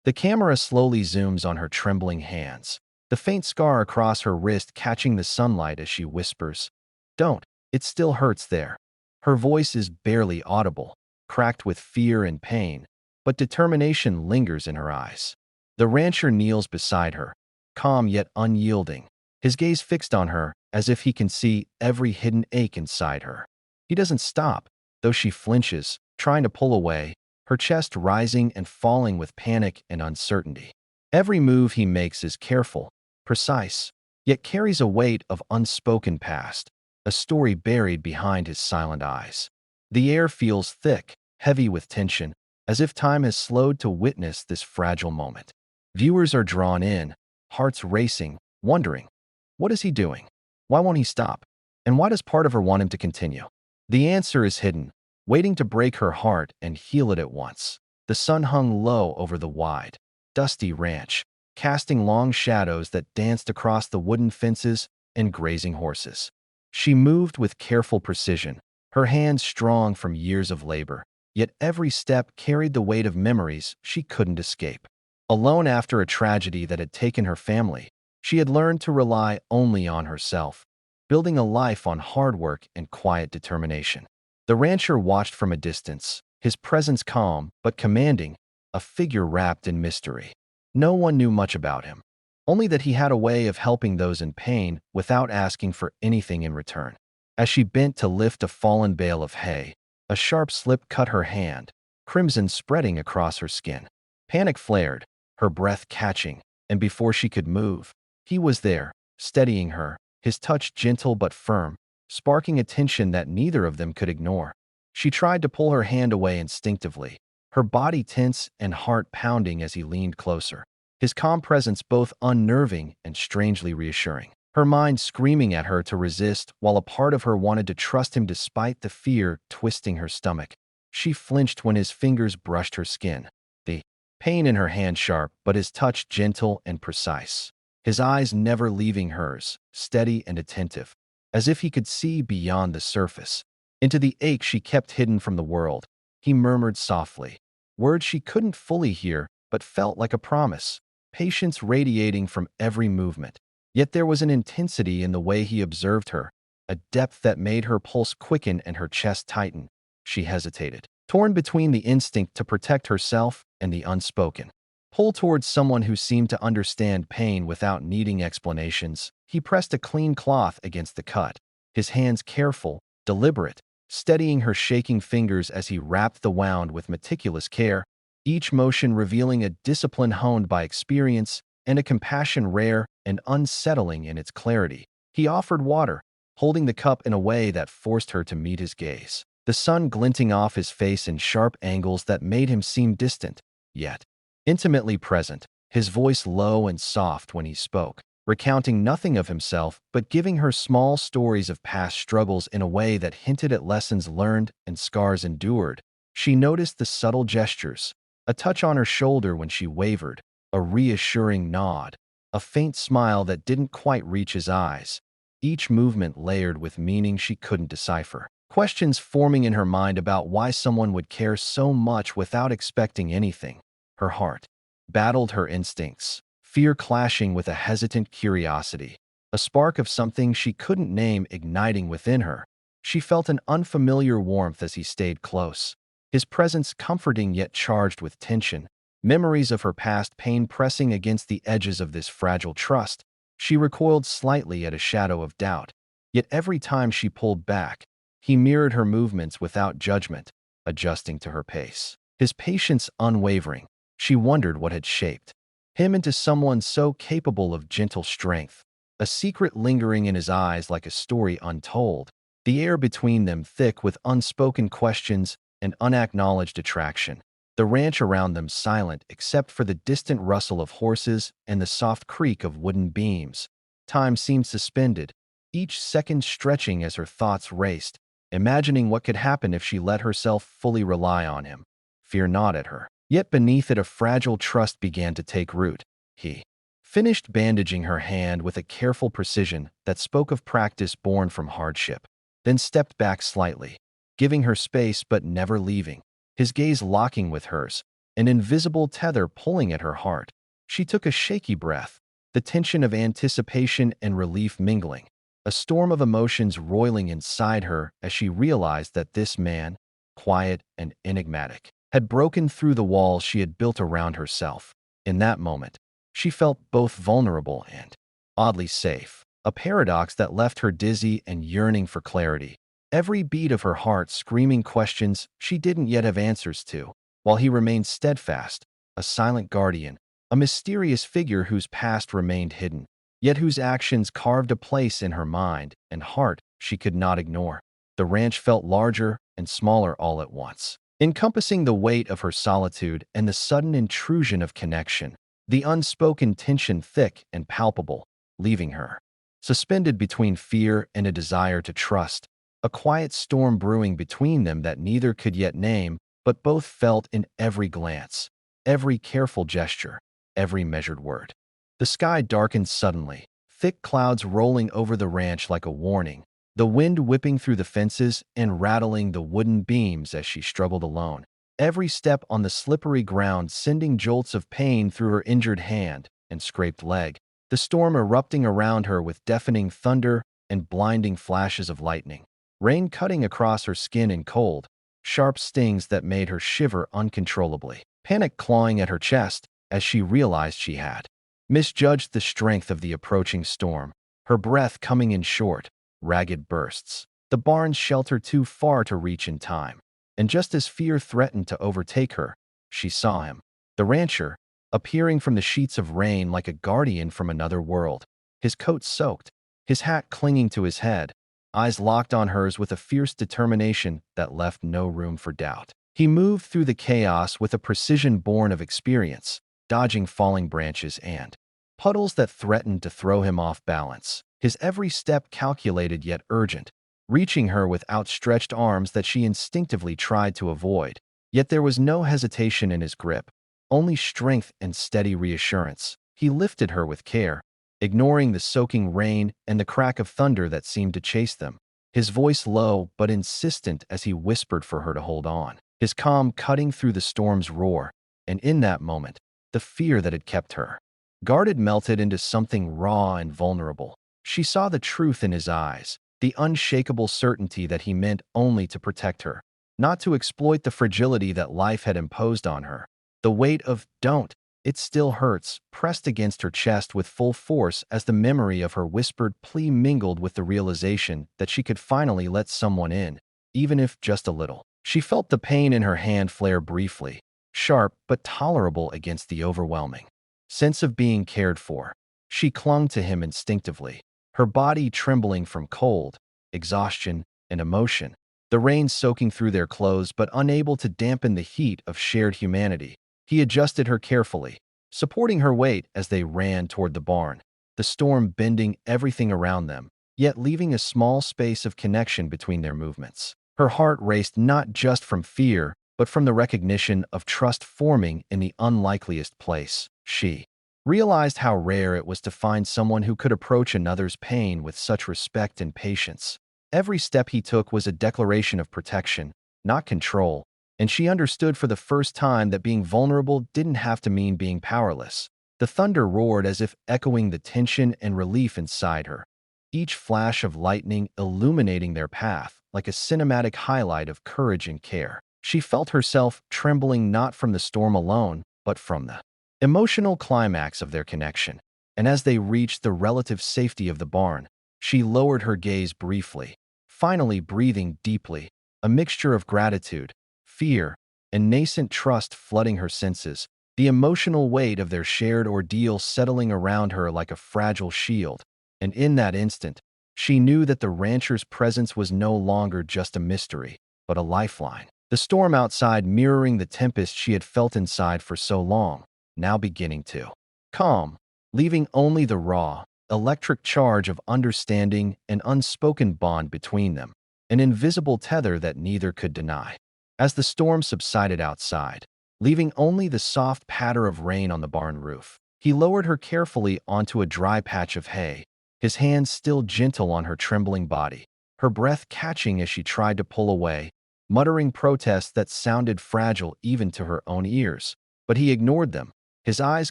The camera slowly zooms on her trembling hands, the faint scar across her wrist catching the sunlight as she whispers, "Don't, it still hurts there." Her voice is barely audible, cracked with fear and pain, but determination lingers in her eyes. The rancher kneels beside her, calm yet unyielding, his gaze fixed on her as if he can see every hidden ache inside her. He doesn't stop, though she flinches, trying to pull away, her chest rising and falling with panic and uncertainty. Every move he makes is careful, precise, yet carries a weight of unspoken past, a story buried behind his silent eyes. The air feels thick, heavy with tension, as if time has slowed to witness this fragile moment. Viewers are drawn in, hearts racing, wondering, what is he doing? Why won't he stop? And why does part of her want him to continue? The answer is hidden, waiting to break her heart and heal it at once. The sun hung low over the wide, dusty ranch, casting long shadows that danced across the wooden fences and grazing horses. She moved with careful precision, her hands strong from years of labor, yet every step carried the weight of memories she couldn't escape. Alone after a tragedy that had taken her family, she had learned to rely only on herself, building a life on hard work and quiet determination. The rancher watched from a distance, his presence calm but commanding, a figure wrapped in mystery. No one knew much about him, only that he had a way of helping those in pain without asking for anything in return. As she bent to lift a fallen bale of hay, a sharp slip cut her hand, crimson spreading across her skin. Panic flared, her breath catching, and before she could move, he was there, steadying her, his touch gentle but firm, sparking a tension that neither of them could ignore. She tried to pull her hand away instinctively, her body tense and heart pounding as he leaned closer, his calm presence both unnerving and strangely reassuring. Her mind screaming at her to resist, while a part of her wanted to trust him despite the fear twisting her stomach. She flinched when his fingers brushed her skin, the pain in her hand sharp, but his touch gentle and precise. His eyes never leaving hers, steady and attentive, as if he could see beyond the surface, into the ache she kept hidden from the world. He murmured softly, words she couldn't fully hear, but felt like a promise, patience radiating from every movement. Yet there was an intensity in the way he observed her, a depth that made her pulse quicken and her chest tighten. She hesitated, torn between the instinct to protect herself and the unspoken pull towards someone who seemed to understand pain without needing explanations. He pressed a clean cloth against the cut, his hands careful, deliberate, steadying her shaking fingers as he wrapped the wound with meticulous care, each motion revealing a discipline honed by experience and a compassion rare and unsettling in its clarity. He offered water, holding the cup in a way that forced her to meet his gaze, the sun glinting off his face in sharp angles that made him seem distant, yet intimately present, his voice low and soft when he spoke, recounting nothing of himself but giving her small stories of past struggles in a way that hinted at lessons learned and scars endured. She noticed the subtle gestures, a touch on her shoulder when she wavered, a reassuring nod, a faint smile that didn't quite reach his eyes, each movement layered with meaning she couldn't decipher. Questions forming in her mind about why someone would care so much without expecting anything. Her heart battled her instincts, fear clashing with a hesitant curiosity, a spark of something she couldn't name igniting within her. She felt an unfamiliar warmth as he stayed close, his presence comforting yet charged with tension, memories of her past pain pressing against the edges of this fragile trust. She recoiled slightly at a shadow of doubt, yet every time she pulled back, he mirrored her movements without judgment, adjusting to her pace. His patience unwavering, she wondered what had shaped him into someone so capable of gentle strength, a secret lingering in his eyes like a story untold, the air between them thick with unspoken questions and unacknowledged attraction, the ranch around them silent except for the distant rustle of horses and the soft creak of wooden beams. Time seemed suspended, each second stretching as her thoughts raced, imagining what could happen if she let herself fully rely on him. Fear gnawed at her. Yet beneath it a fragile trust began to take root. He finished bandaging her hand with a careful precision that spoke of practice born from hardship, then stepped back slightly, giving her space but never leaving, his gaze locking with hers, an invisible tether pulling at her heart. She took a shaky breath, the tension of anticipation and relief mingling, a storm of emotions roiling inside her as she realized that this man, quiet and enigmatic, had broken through the walls she had built around herself. In that moment, she felt both vulnerable and oddly safe, a paradox that left her dizzy and yearning for clarity, every beat of her heart screaming questions she didn't yet have answers to, while he remained steadfast, a silent guardian, a mysterious figure whose past remained hidden, yet whose actions carved a place in her mind and heart she could not ignore. The ranch felt larger and smaller all at once, encompassing the weight of her solitude and the sudden intrusion of connection, the unspoken tension thick and palpable, leaving her suspended between fear and a desire to trust, a quiet storm brewing between them that neither could yet name, but both felt in every glance, every careful gesture, every measured word. The sky darkened suddenly, thick clouds rolling over the ranch like a warning, the wind whipping through the fences and rattling the wooden beams as she struggled alone, every step on the slippery ground sending jolts of pain through her injured hand and scraped leg, the storm erupting around her with deafening thunder and blinding flashes of lightning, rain cutting across her skin in cold, sharp stings that made her shiver uncontrollably, panic clawing at her chest as she realized she had misjudged the strength of the approaching storm, her breath coming in short, ragged bursts, the barn's shelter too far to reach in time. And just as fear threatened to overtake her, she saw him, the rancher, appearing from the sheets of rain like a guardian from another world, his coat soaked, his hat clinging to his head, eyes locked on hers with a fierce determination that left no room for doubt. He moved through the chaos with a precision born of experience, dodging falling branches and puddles that threatened to throw him off balance, his every step calculated yet urgent, reaching her with outstretched arms that she instinctively tried to avoid. Yet there was no hesitation in his grip, only strength and steady reassurance. He lifted her with care, ignoring the soaking rain and the crack of thunder that seemed to chase them, his voice low but insistent as he whispered for her to hold on, his calm cutting through the storm's roar. And in that moment, the fear that had kept her guarded melted into something raw and vulnerable. She saw the truth in his eyes, the unshakable certainty that he meant only to protect her, not to exploit the fragility that life had imposed on her. The weight of "don't, it still hurts" pressed against her chest with full force as the memory of her whispered plea mingled with the realization that she could finally let someone in, even if just a little. She felt the pain in her hand flare briefly, sharp but tolerable against the overwhelming sense of being cared for. She clung to him instinctively, her body trembling from cold, exhaustion, and emotion, the rain soaking through their clothes but unable to dampen the heat of shared humanity. He adjusted her carefully, supporting her weight as they ran toward the barn, the storm bending everything around them, yet leaving a small space of connection between their movements. Her heart raced not just from fear, but from the recognition of trust forming in the unlikeliest place. She realized how rare it was to find someone who could approach another's pain with such respect and patience. Every step he took was a declaration of protection, not control, and she understood for the first time that being vulnerable didn't have to mean being powerless. The thunder roared as if echoing the tension and relief inside her, each flash of lightning illuminating their path like a cinematic highlight of courage and care. She felt herself trembling not from the storm alone, but from the emotional climax of their connection. And as they reached the relative safety of the barn, she lowered her gaze briefly, finally breathing deeply, a mixture of gratitude, fear, and nascent trust flooding her senses, the emotional weight of their shared ordeal settling around her like a fragile shield. And in that instant, she knew that the rancher's presence was no longer just a mystery, but a lifeline. The storm outside mirroring the tempest she had felt inside for so long, now beginning to calm, leaving only the raw, electric charge of understanding and unspoken bond between them, an invisible tether that neither could deny. As the storm subsided outside, leaving only the soft patter of rain on the barn roof, he lowered her carefully onto a dry patch of hay, his hands still gentle on her trembling body, her breath catching as she tried to pull away, muttering protests that sounded fragile even to her own ears. But he ignored them, his eyes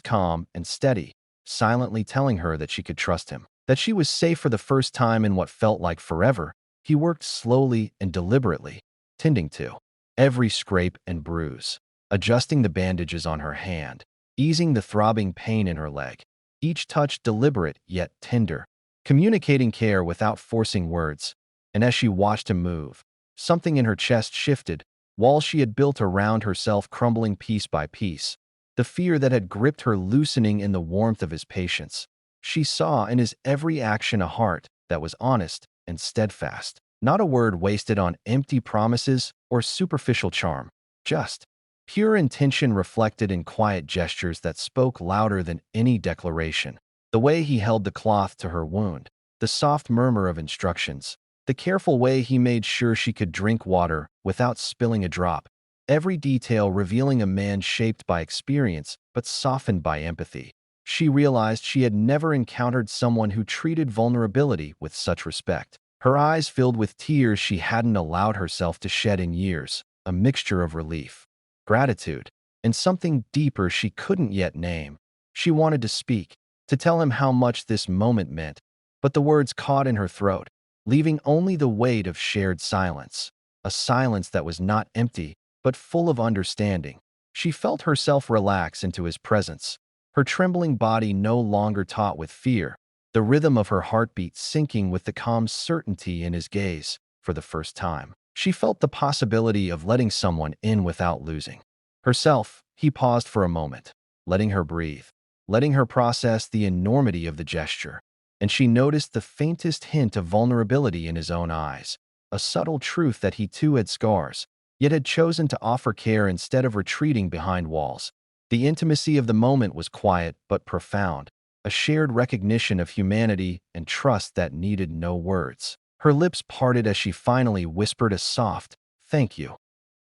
calm and steady, silently telling her that she could trust him, that she was safe for the first time in what felt like forever. He worked slowly and deliberately, tending to every scrape and bruise, adjusting the bandages on her hand, easing the throbbing pain in her leg, each touch deliberate yet tender, communicating care without forcing words. And as she watched him move, something in her chest shifted, walls she had built around herself crumbling piece by piece, the fear that had gripped her loosening in the warmth of his patience. She saw in his every action a heart that was honest and steadfast, not a word wasted on empty promises or superficial charm, just pure intention reflected in quiet gestures that spoke louder than any declaration. The way he held the cloth to her wound, the soft murmur of instructions, the careful way he made sure she could drink water without spilling a drop, every detail revealing a man shaped by experience but softened by empathy. She realized she had never encountered someone who treated vulnerability with such respect. Her eyes filled with tears she hadn't allowed herself to shed in years, a mixture of relief, gratitude, and something deeper she couldn't yet name. She wanted to speak, to tell him how much this moment meant, but the words caught in her throat, leaving only the weight of shared silence, a silence that was not empty, but full of understanding. She felt herself relax into his presence, her trembling body no longer taut with fear, the rhythm of her heartbeat syncing with the calm certainty in his gaze. For the first time, she felt the possibility of letting someone in without losing herself. He paused for a moment, letting her breathe, letting her process the enormity of the gesture, and she noticed the faintest hint of vulnerability in his own eyes, a subtle truth that he too had scars, yet had chosen to offer care instead of retreating behind walls. The intimacy of the moment was quiet but profound, a shared recognition of humanity and trust that needed no words. Her lips parted as she finally whispered a soft, "Thank you,"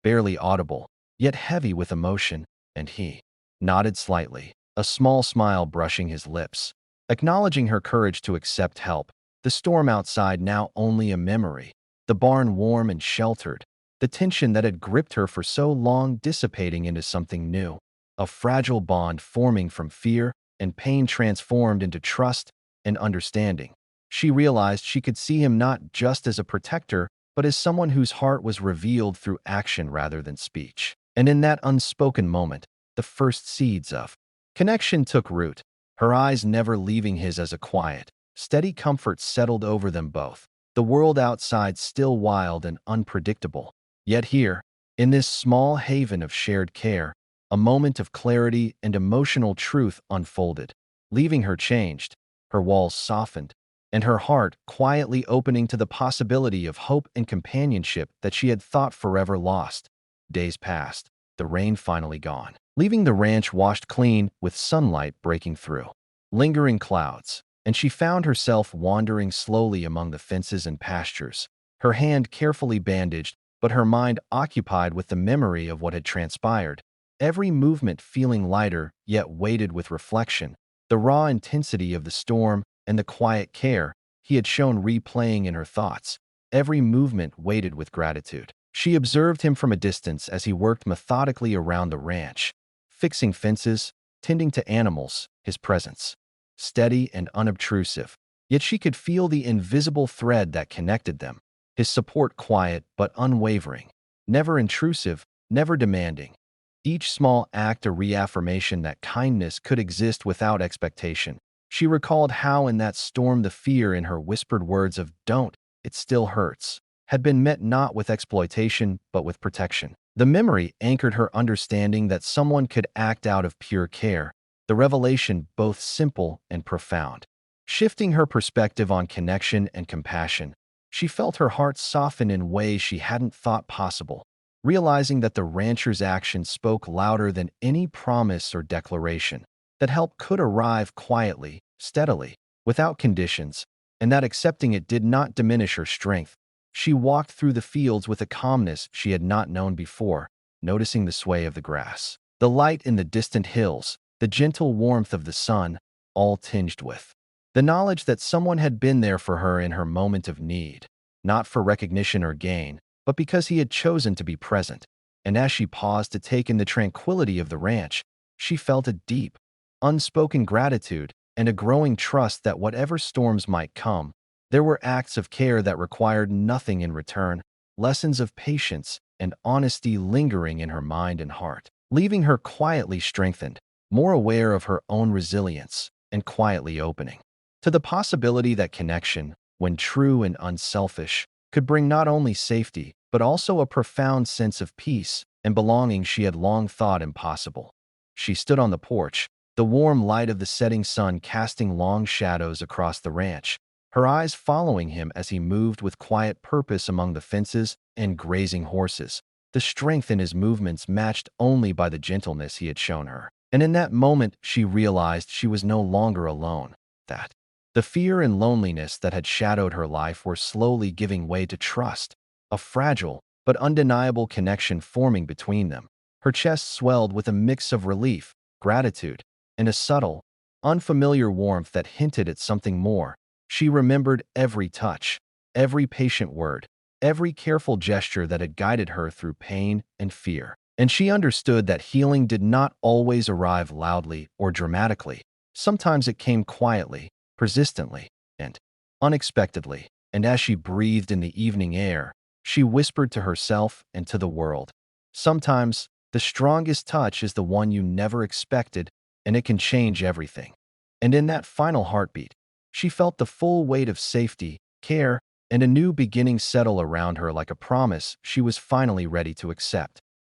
barely audible, yet heavy with emotion, and he nodded slightly, a small smile brushing his lips, acknowledging her courage to accept help. The storm outside now only a memory, the barn warm and sheltered, the tension that had gripped her for so long dissipating into something new, a fragile bond forming from fear and pain transformed into trust and understanding. She realized she could see him not just as a protector, but as someone whose heart was revealed through action rather than speech. And in that unspoken moment, the first seeds of connection took root, her eyes never leaving his as a quiet, steady comfort settled over them both, the world outside still wild and unpredictable. Yet here, in this small haven of shared care, a moment of clarity and emotional truth unfolded, leaving her changed, her walls softened, and her heart quietly opening to the possibility of hope and companionship that she had thought forever lost. Days passed, the rain finally gone, leaving the ranch washed clean with sunlight breaking through lingering clouds, and she found herself wandering slowly among the fences and pastures, her hand carefully bandaged, but her mind occupied with the memory of what had transpired, every movement feeling lighter yet weighted with reflection, the raw intensity of the storm and the quiet care he had shown replaying in her thoughts, every movement weighted with gratitude. She observed him from a distance as he worked methodically around the ranch, fixing fences, tending to animals, his presence steady and unobtrusive, yet she could feel the invisible thread that connected them, his support quiet but unwavering, never intrusive, never demanding. Each small act a reaffirmation that kindness could exist without expectation. She recalled how in that storm the fear in her whispered words of "don't, it still hurts," had been met not with exploitation but with protection. The memory anchored her understanding that someone could act out of pure care, the revelation both simple and profound. Shifting her perspective on connection and compassion, she felt her heart soften in ways she hadn't thought possible, realizing that the rancher's actions spoke louder than any promise or declaration, that help could arrive quietly, steadily, without conditions, and that accepting it did not diminish her strength. She walked through the fields with a calmness she had not known before, noticing the sway of the grass, the light in the distant hills, the gentle warmth of the sun, all tinged with the knowledge that someone had been there for her in her moment of need, not for recognition or gain, but because he had chosen to be present. And as she paused to take in the tranquility of the ranch, She felt a deep, unspoken gratitude and a growing trust that whatever storms might come, there were acts of care that required nothing in return, lessons of patience and honesty lingering in her mind and heart, leaving her quietly strengthened, more aware of her own resilience, and quietly opening to the possibility that connection, when true and unselfish, could bring not only safety, but also a profound sense of peace and belonging she had long thought impossible. She stood on the porch, the warm light of the setting sun casting long shadows across the ranch, her eyes following him as he moved with quiet purpose among the fences and grazing horses, the strength in his movements matched only by the gentleness he had shown her. And in that moment, she realized she was no longer alone, that the fear and loneliness that had shadowed her life were slowly giving way to trust, a fragile but undeniable connection forming between them. Her chest swelled with a mix of relief, gratitude, and a subtle, unfamiliar warmth that hinted at something more. She remembered every touch, every patient word, every careful gesture that had guided her through pain and fear. And she understood that healing did not always arrive loudly or dramatically. Sometimes it came quietly, persistently, and unexpectedly. And as she breathed in the evening air, she whispered to herself and to the world, "Sometimes, the strongest touch is the one you never expected, and it can change everything." And in that final heartbeat, she felt the full weight of safety, care, and a new beginning settle around her like a promise she was finally ready to accept.